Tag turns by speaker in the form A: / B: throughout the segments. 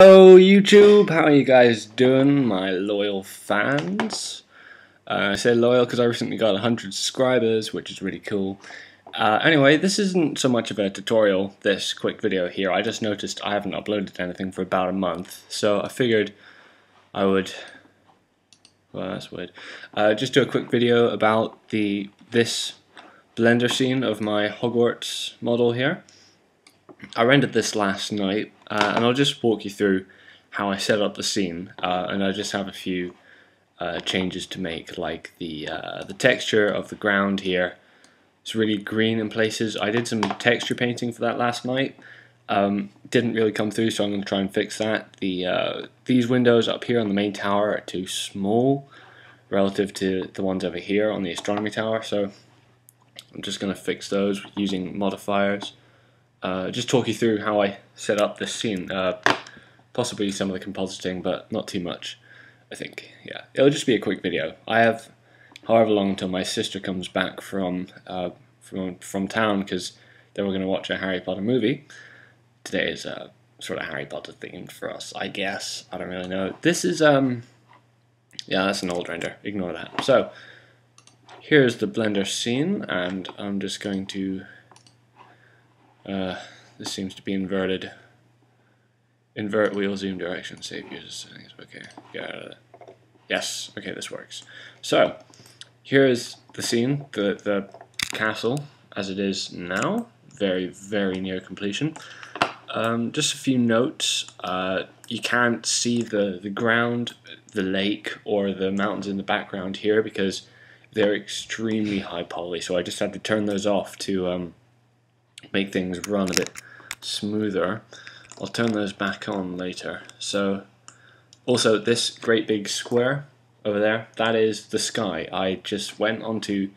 A: Hello YouTube, how are you guys doing, my loyal fans? I say loyal because I recently got 100 subscribers, which is really cool. Anyway, this isn't so much of a tutorial, this quick video here. I just noticed I haven't uploaded anything for about a month, so I figured I would, well that's weird, just do a quick video about this Blender scene of my Hogwarts model here. I rendered this last night, and I'll just walk you through how I set up the scene, and I just have a few changes to make, like the texture of the ground here. It's really green in places. I did some texture painting for that last night. Didn't really come through, so I'm going to try and fix that. These windows up here on the main tower are too small relative to the ones over here on the astronomy tower, so I'm just going to fix those using modifiers. Just talk you through how I set up this scene, possibly some of the compositing, but not too much, I think. Yeah, it'll just be a quick video. I have however long until my sister comes back from town, because they were going to watch a Harry Potter movie. Today is sort of Harry Potter themed for us, I guess. I don't really know. This is yeah, that's an old render. Ignore that. So here's the Blender scene, and I'm just going to. This seems to be inverted. Invert wheel zoom direction, save user settings. Okay, get out of that. Yes, okay, this works. So, here's the scene, the castle as it is now. Very, very near completion. Just a few notes. You can't see the ground, the lake, or the mountains in the background here because they're extremely high poly, so I just had to turn those off to make things run a bit smoother. I'll turn those back on later. So, also this great big square over there, that is the sky. I just went onto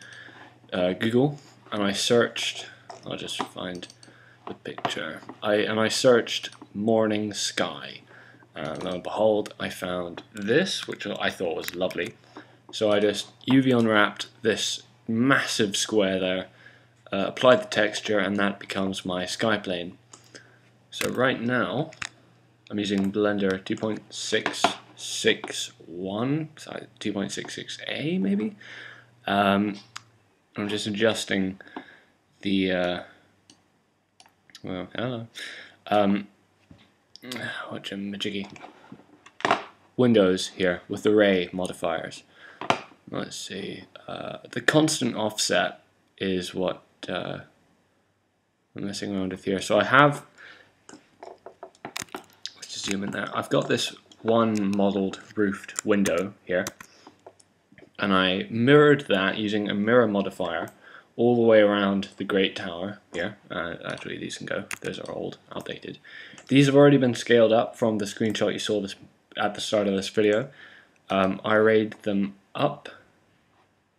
A: Google and I searched, I'll just find the picture, I searched morning sky, and lo and behold I found this, which I thought was lovely. So I just UV unwrapped this massive square there, applied the texture, and that becomes my sky plane. So right now I'm using Blender 2.661, 2.66a maybe. I'm just adjusting the well, hello, whatchamajiggy, windows here with array modifiers. Let's see, the constant offset is what I'm messing around with here. So I have, let's just zoom in there. I've got this one modeled roofed window here, and I mirrored that using a mirror modifier all the way around the Great Tower here. Actually, these can go. Those are old, outdated. These have already been scaled up from the screenshot you saw this at the start of this video. I arrayed them up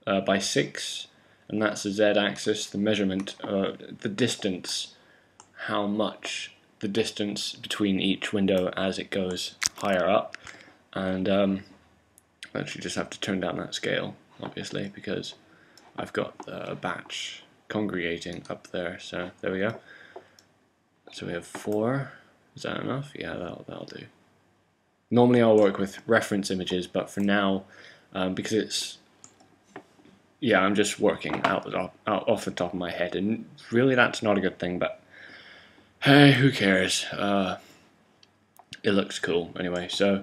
A: by 6. And that's the z-axis, the measurement, the distance, how much the distance between each window as it goes higher up. And I actually just have to turn down that scale, obviously, because I've got the batch congregating up there. So there we go. So we have 4. Is that enough? Yeah, that'll do. Normally I'll work with reference images, but for now, because it's, yeah, I'm just working off the top of my head, and really that's not a good thing, but hey, who cares? It looks cool anyway. So,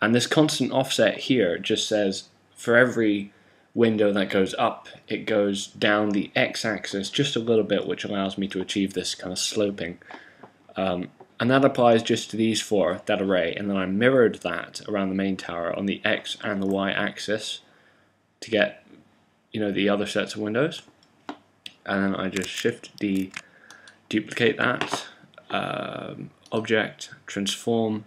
A: and this constant offset here just says for every window that goes up, it goes down the x-axis just a little bit, which allows me to achieve this kind of sloping. And that applies just to these 4, that array, and then I mirrored that around the main tower on the x and the y-axis to get, you know, the other sets of windows. And then I just Shift D, duplicate that, object, transform,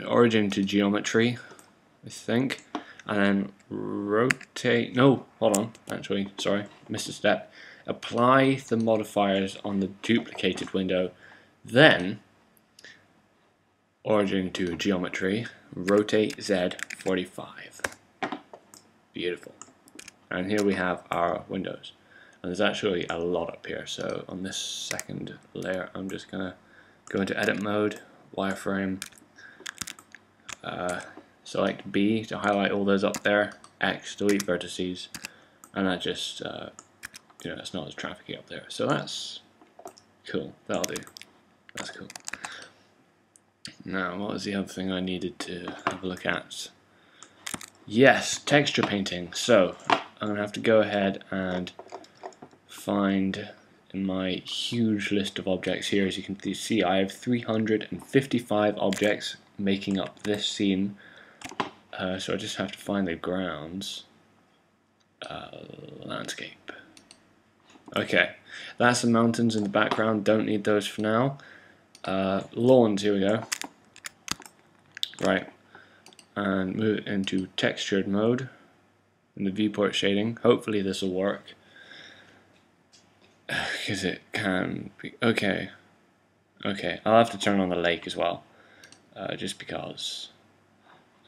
A: origin to geometry, I think, and then rotate, no, hold on, actually, sorry, missed a step. Apply the modifiers on the duplicated window, then origin to geometry, rotate Z 45. Beautiful. And here we have our windows. And there's actually a lot up here, so on this second layer I'm just gonna go into edit mode, wireframe, select B to highlight all those up there, X delete vertices, and that just it's not as trafficy up there. So that's cool. That'll do. That's cool. Now, what was the other thing I needed to have a look at? Yes, texture painting. So I'm gonna have to go ahead and find in my huge list of objects here. As you can see, I have 355 objects making up this scene. So I just have to find the grounds. Landscape. Okay, that's the mountains in the background. Don't need those for now. Lawns, here we go. Right, and move it into textured mode in the viewport shading. Hopefully this will work, because it can be. Okay, I'll have to turn on the lake as well, just because.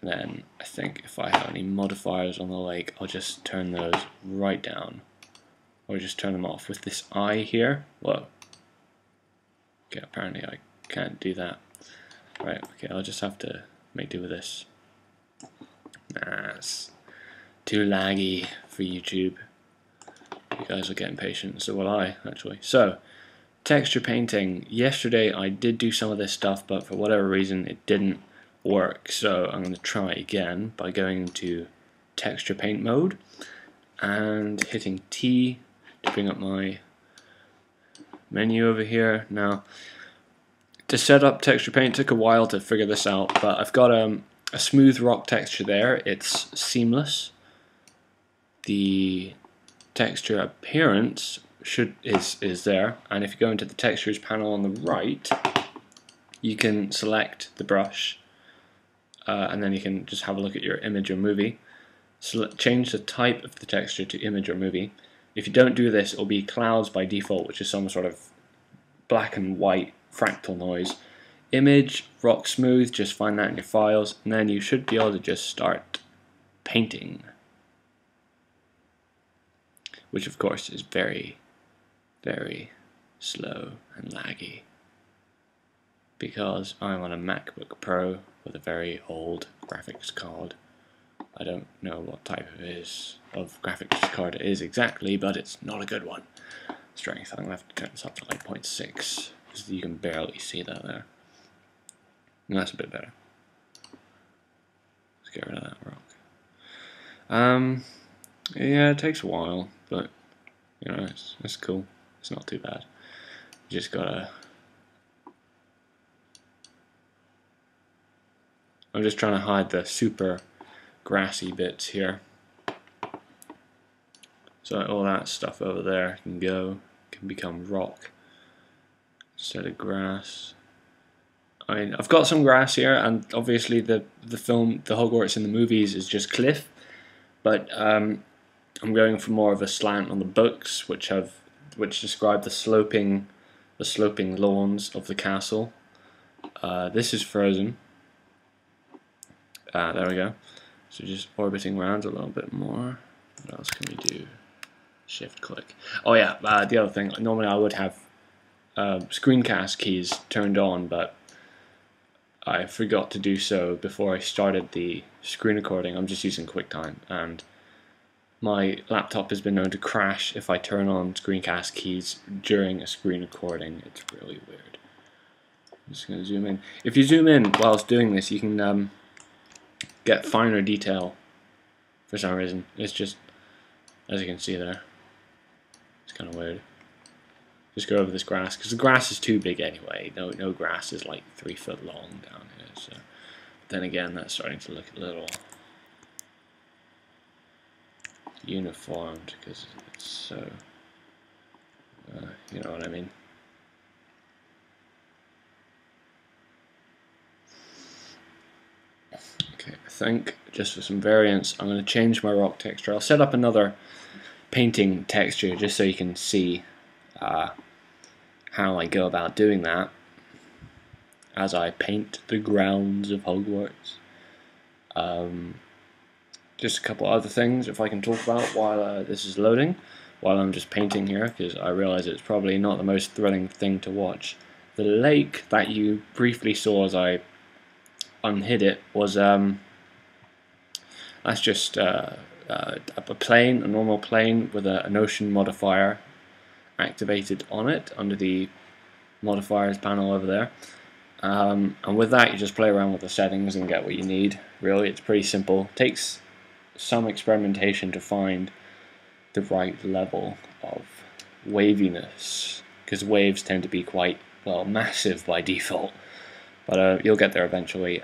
A: And then I think if I have any modifiers on the lake, I'll just turn those right down, or just turn them off with this eye here. Whoa. Okay, apparently I can't do that. Right, okay, I'll just have to make do with this. Nah, it's too laggy for YouTube. You guys are getting patient, so will I, actually. So, texture painting. Yesterday I did do some of this stuff, but for whatever reason it didn't work. So I'm going to try again by going into texture paint mode and hitting T to bring up my menu over here. Now, to set up texture paint took a while to figure this out, but I've got a smooth rock texture there. It's seamless. The texture appearance is there, and if you go into the textures panel on the right, you can select the brush, and then you can just have a look at your image or movie. Change the type of the texture to image or movie. If you don't do this, it'll be clouds by default, which is some sort of black and white fractal noise. Image, rock smooth, just find that in your files, and then you should be able to just start painting, which of course is very, very slow and laggy, because I'm on a MacBook Pro with a very old graphics card. I don't know what type of graphics card it is exactly, but it's not a good one. Strength, I'm going to have to turn this up to like 0.6, because you can barely see that there. And that's a bit better. Let's get rid of that rock. Yeah, it takes a while, but it's cool. It's not too bad. You just gotta. I'm just trying to hide the super grassy bits here, so all that stuff over there can become rock instead of grass. I mean, I've got some grass here, and obviously the Hogwarts in the movies is just cliff, but I'm going for more of a slant on the books, which describe the sloping lawns of the castle. This is frozen. There we go. So just orbiting around a little bit more. What else can we do? Shift click. Oh yeah, the other thing. Normally I would have screencast keys turned on, but I forgot to do so before I started the screen recording. I'm just using QuickTime, and my laptop has been known to crash if I turn on screencast keys during a screen recording. It's really weird. I'm just going to zoom in. If you zoom in whilst doing this, you can get finer detail for some reason. It's just, as you can see there, it's kind of weird. Just go over this grass, because the grass is too big anyway. No grass is like 3 foot long down here. So, then again, that's starting to look a little uniformed, because it's so, you know what I mean. Okay, I think just for some variance, I'm going to change my rock texture. I'll set up another painting texture just so you can see how I go about doing that as I paint the grounds of Hogwarts. Just a couple other things if I can talk about while this is loading, while I'm just painting here, because I realize it's probably not the most thrilling thing to watch the lake that you briefly saw as I unhid it was that's just a plane, a normal plane with an ocean modifier activated on it under the modifiers panel over there. And with that, you just play around with the settings and get what you need. Really, it's pretty simple. It takes some experimentation to find the right level of waviness, because waves tend to be quite, well, massive by default, but you'll get there eventually.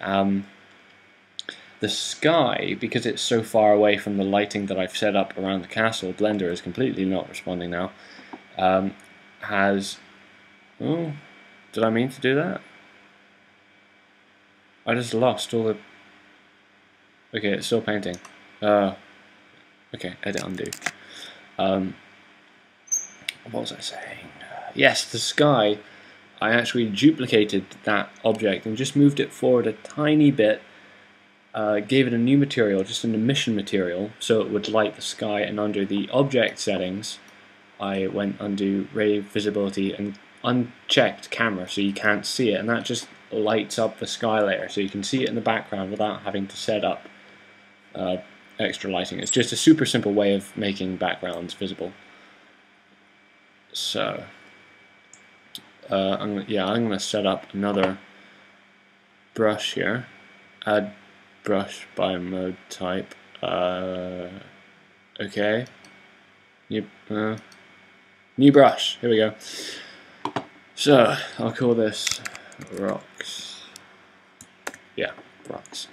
A: The sky, because it's so far away from the lighting that I've set up around the castle, Blender is completely not responding now, has... Oh, did I mean to do that? I just lost all the... Okay, it's still painting. Okay, edit undo. What was I saying? Yes, the sky, I actually duplicated that object and just moved it forward a tiny bit, gave it a new material, just an emission material, so it would light the sky, and under the object settings, I went undo ray visibility and unchecked camera so you can't see it, and that just lights up the sky layer so you can see it in the background without having to set up extra lighting. It's just a super simple way of making backgrounds visible. So I'm going to set up another brush here. Add brush by mode type. Okay. New brush. Here we go. So I'll call this rocks. Yeah, rocks.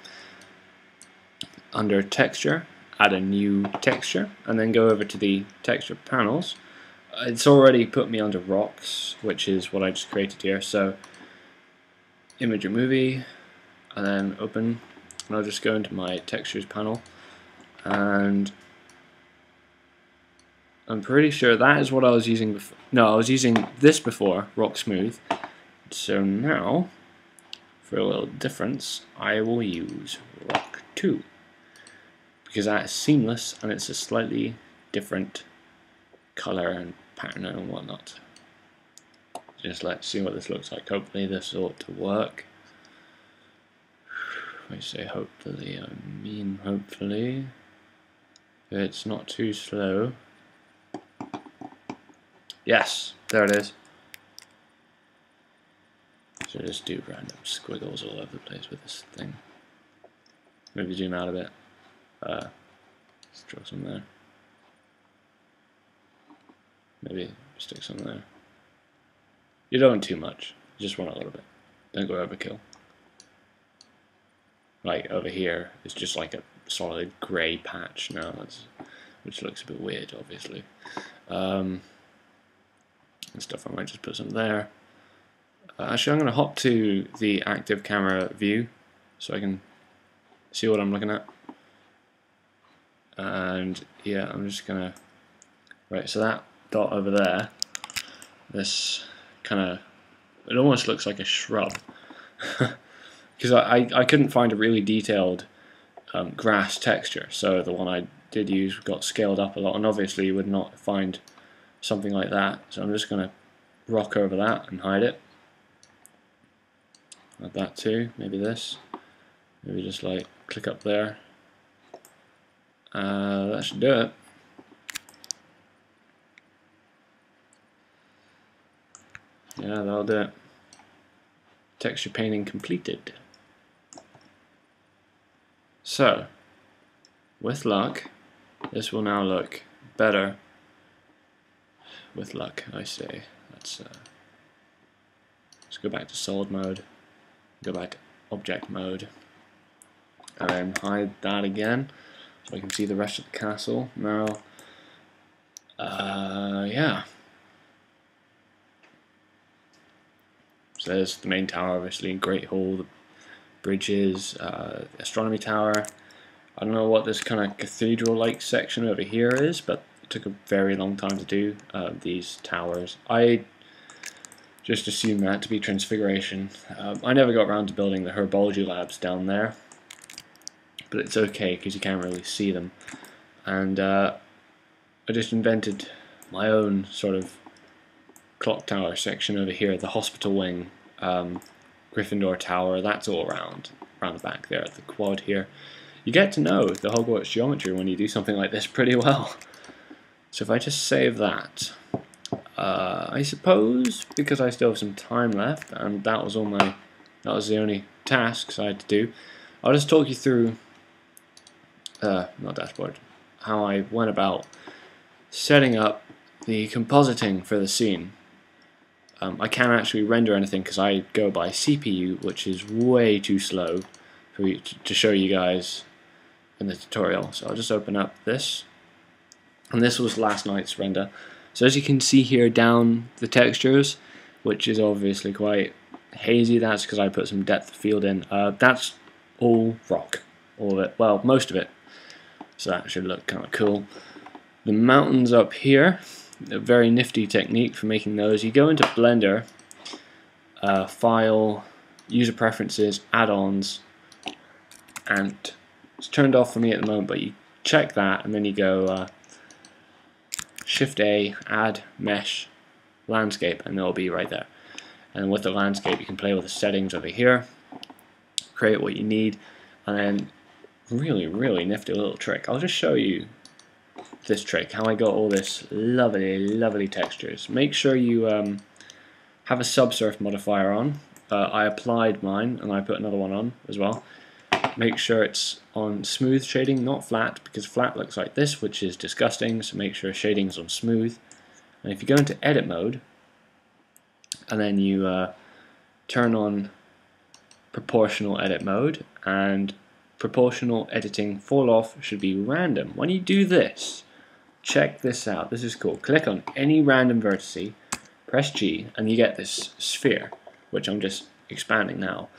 A: Under texture, add a new texture, and then go over to the texture panels. It's already put me under rocks, which is what I just created here. So image or movie, and then open, and I'll just go into my textures panel, and I'm pretty sure that is what I was using before. No, I was using this before, rock smooth. So now, for a little difference, I will use rock 2, because that is seamless and it's a slightly different color and pattern and whatnot. Just let's see what this looks like. Hopefully this ought to work. I say hopefully, I mean hopefully. If it's not too slow. Yes, there it is. So just do random squiggles all over the place with this thing. Maybe zoom out a bit. Let's draw some there. Maybe stick some there. You don't want too much. You just want a little bit. Don't go overkill. Like over here, it's just like a solid grey patch now, which looks a bit weird, obviously. And stuff, I might just put some there. Actually, I'm going to hop to the active camera view so I can see what I'm looking at. And yeah, I'm just going to... Right, so that dot over there, this kind of... It almost looks like a shrub. Because I couldn't find a really detailed grass texture, so the one I did use got scaled up a lot, and obviously you would not find something like that, so I'm just going to rock over that and hide it. Add that too, maybe this. Maybe just like click up there. That should do it. Yeah, that'll do it. Texture painting completed. So, with luck, this will now look better. With luck, I say. Let's go back to solid mode, go back to object mode, and then hide that again so I can see the rest of the castle. Now, yeah. So there's the main tower, obviously, Great Hall, the bridges, the astronomy tower. I don't know what this kind of cathedral-like section over here is, but it took a very long time to do these towers. I just assumed that to be Transfiguration. I never got around to building the herbology labs down there, but it's okay because you can't really see them. And I just invented my own sort of clock tower section over here, the hospital wing, Gryffindor tower, that's all around the back there, the quad here. You get to know the Hogwarts geometry when you do something like this pretty well. So if I just save that, I suppose because I still have some time left, and that was the only tasks I had to do, I'll just talk you through, not dashboard, how I went about setting up the compositing for the scene. I can't actually render anything because I go by CPU, which is way too slow for me to show you guys in the tutorial. So I'll just open up this, and this was last night's render. So as you can see here down the textures, which is obviously quite hazy, that's because I put some depth of field in. That's all rock, all of it, well, most of it. So that should look kind of cool. The mountains up here, a very nifty technique for making those. You go into Blender, File, User Preferences, Add-ons, and it's turned off for me at the moment, but you check that and then you go Shift A, Add, Mesh, Landscape, and it'll be right there. And with the landscape you can play with the settings over here, create what you need, and then really nifty little trick. I'll just show you this trick, how I got all this lovely textures. Make sure you have a subsurf modifier on. I applied mine and I put another one on as well. Make sure it's on smooth shading, not flat, because flat looks like this, which is disgusting, so make sure shading's on smooth. And if you go into edit mode and then you turn on proportional edit mode, and proportional editing fall off should be random. When you do this, check this out, this is cool. Click on any random vertex, press G, and you get this sphere, which I'm just expanding now.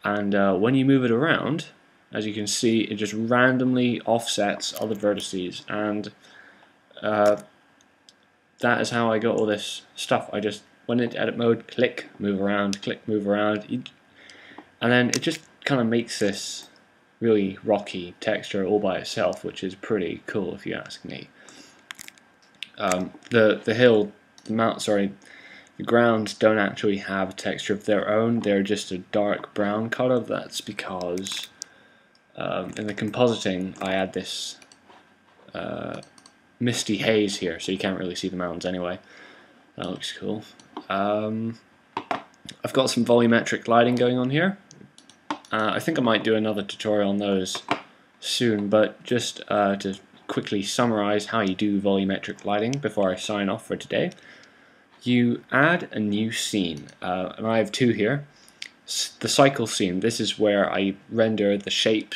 A: And when you move it around, as you can see, it just randomly offsets other vertices, and that is how I got all this stuff. I just went into edit mode, click, move around, and then it just kind of makes this really rocky texture all by itself, which is pretty cool if you ask me. The grounds don't actually have a texture of their own, they're just a dark brown color. That's because in the compositing I add this misty haze here, so you can't really see the mountains anyway. That looks cool. I've got some volumetric lighting going on here. I think I might do another tutorial on those soon, but just to quickly summarize how you do volumetric lighting before I sign off for today. You add a new scene, and I have two here. The cycle scene, this is where I render the shape,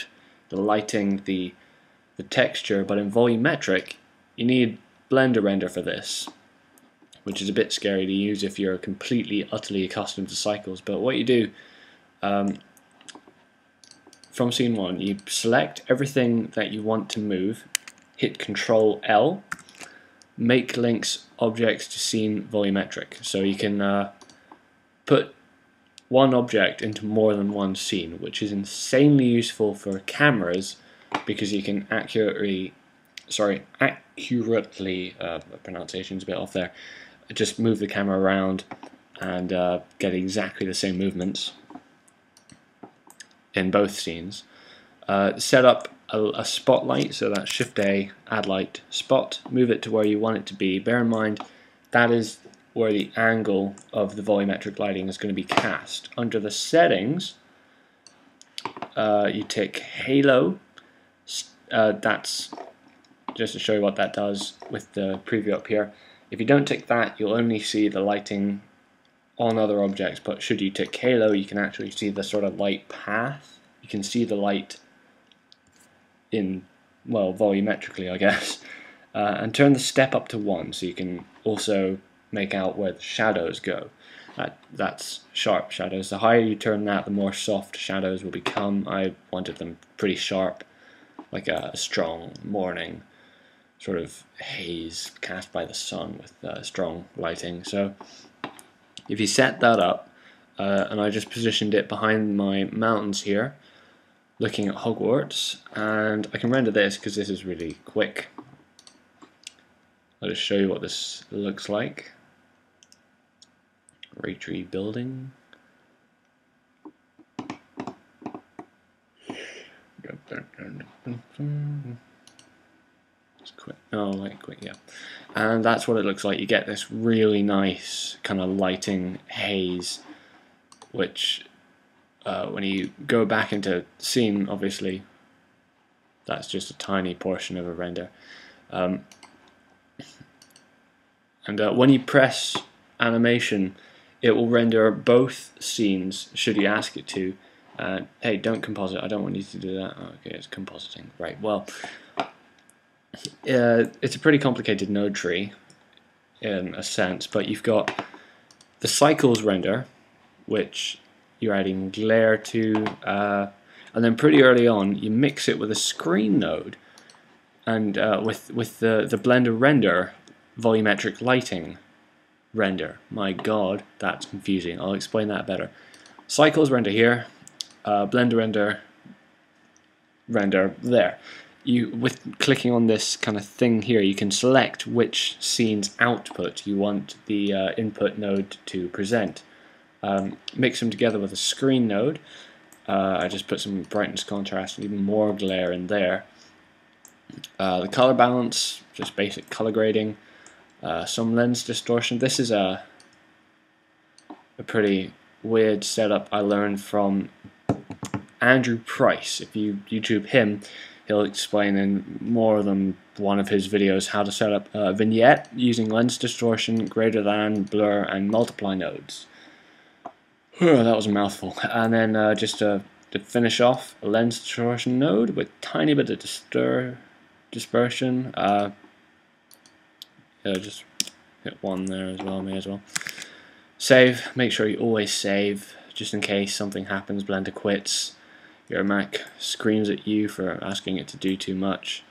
A: the lighting, the texture, but in volumetric you need Blender render for this, which is a bit scary to use if you're completely, utterly accustomed to cycles. But what you do, from scene 1, you select everything that you want to move, hit Control L, make links objects to scene volumetric. So you can put one object into more than one scene, which is insanely useful for cameras because you can accurately, pronunciation's a bit off there, just move the camera around and get exactly the same movements in both scenes. Set up a spotlight, so that's Shift A, add light, spot, move it to where you want it to be. Bear in mind that is where the angle of the volumetric lighting is going to be cast. Under the settings, you tick halo. That's just to show you what that does with the preview up here. If you don't tick that, you'll only see the lighting on other objects, but should you tick halo, you can actually see the sort of light path. You can see the light in, well, volumetrically, I guess. And turn the step up to 1 so you can also make out where the shadows go. That's sharp shadows. The higher you turn that, the more soft shadows will become. I wanted them pretty sharp, like a strong morning sort of haze cast by the sun with strong lighting. So if you set that up, and I just positioned it behind my mountains here, looking at Hogwarts, and I can render this because this is really quick. I'll just show you what this looks like. Venturay building. Let's quit. Oh, light quit, yeah. And that's what it looks like. You get this really nice kind of lighting haze, which when you go back into scene, obviously, that's just a tiny portion of a render. And when you press animation, it will render both scenes, should you ask it to. Hey, don't composite, I don't want you to do that. Oh, okay, it's compositing. Right, well, it's a pretty complicated node tree in a sense, but you've got the cycles render, which you're adding glare to, and then pretty early on you mix it with a screen node, and with the blender render, volumetric lighting render. My god, that's confusing. I'll explain that better. Cycles render here, blender render there. With clicking on this kind of thing here, you can select which scene's output you want the input node to present. Mix them together with a screen node. I just put some brightness, contrast, and even more glare in there. The color balance, just basic color grading. Some lens distortion. This is a pretty weird setup I learned from Andrew Price. If you YouTube him, he'll explain in more than one of his videos how to set up a vignette using lens distortion, greater than, blur, and multiply nodes. That was a mouthful. And then just to finish off, a lens distortion node with tiny bit of dispersion. Just hit one there as well, may as well. Save, make sure you always save, just in case something happens, Blender quits, your Mac screams at you for asking it to do too much,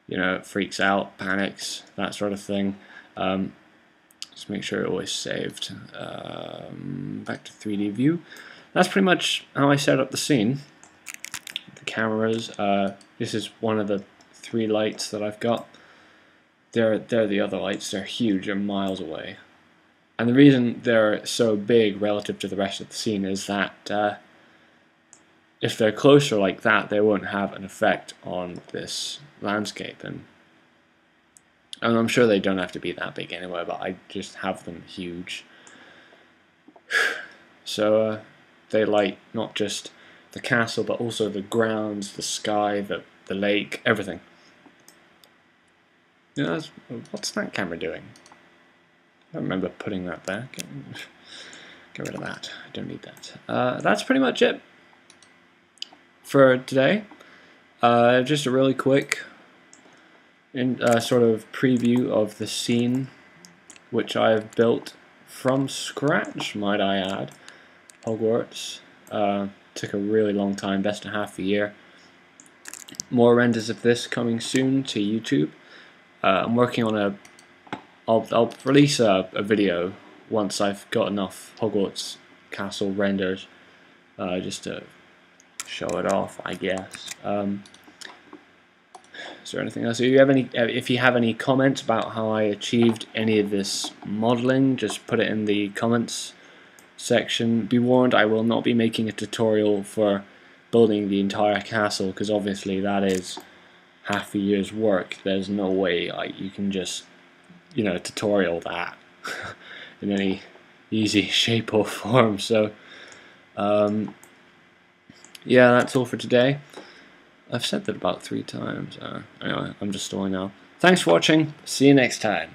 A: you know, it freaks out, panics, that sort of thing. Just make sure you're always saved. Back to 3D view. That's pretty much how I set up the scene. The cameras, this is one of the 3 lights that I've got. They're the other lights, they're huge, they're miles away. And the reason they're so big relative to the rest of the scene is that if they're closer like that, they won't have an effect on this landscape. And I'm sure they don't have to be that big anyway, but I just have them huge. So they light not just the castle, but also the grounds, the sky, the lake, everything. Yeah, what's that camera doing? I don't remember putting that there. Get rid of that. I don't need that. That's pretty much it for today. Just a really quick sort of preview of the scene, which I've built from scratch, might I add. Hogwarts. Took a really long time, best of half a year. More renders of this coming soon to YouTube. I'm working on I'll release a video once I've got enough Hogwarts castle renders, just to show it off, I guess. Is there anything else? If you have any comments about how I achieved any of this modeling, just put it in the comments section. Be warned, I will not be making a tutorial for building the entire castle, because obviously that is half a year's work. There's no way you can just, you know, tutorial that in any easy shape or form. So yeah, that's all for today. I've said that about 3 times. Anyway, I'm just stalling now. Thanks for watching. See you next time.